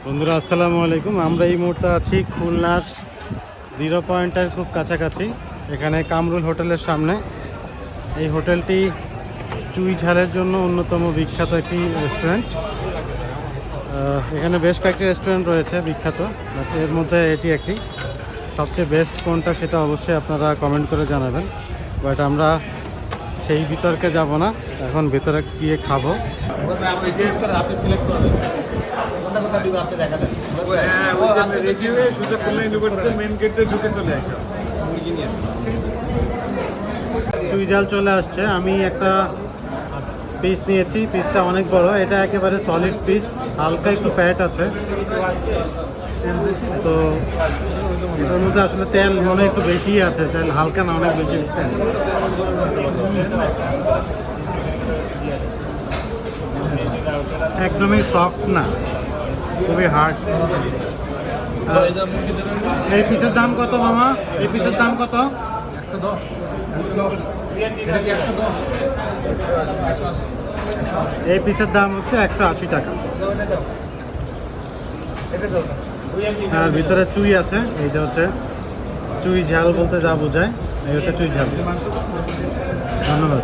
বন্ধুরা আসসালামু আলাইকুম। আমরা এই মুহূর্তে আছি খুলনার জিরো পয়েন্টের খুব কাছাকাছি, এখানে কামরুল হোটেলের সামনে। এই হোটেলটি চুই ঝালের জন্য অন্যতম বিখ্যাত একটি রেস্টুরেন্ট। এখানে বেশ কয়েকটি রেস্টুরেন্ট রয়েছে বিখ্যাত, এর মধ্যে এটি একটি। সবচেয়ে বেস্ট কোনটা সেটা অবশ্যই আপনারা কমেন্ট করে জানাবেন। বাট আমরা সেই বিতর্কে যাব না, এখন ভেতরে গিয়ে খাবো। চুই ঝাল চলে আসছে। আমি একটা পিস নিয়েছি, পিসটা অনেক বড়। এটা একেবারে সলিড পিস, হালকা একটু ফ্যাট আছে। তো এটার মধ্যে আসলে তেল মনে একটু বেশিই আছে, তেল হালকা না, অনেক বেশি। একদমই সফট না, খুবই হার্ড। এই পিসের দাম কত মামা? এই পিসের দাম কত? 110। এই পিসের দাম হচ্ছে 180 টাকা। আর ভিতরে চুই আছে, এই যে হচ্ছে চুই ঝাল বলতে যা বোঝায়, এই হচ্ছে চুই ঝাল। ধন্যবাদ।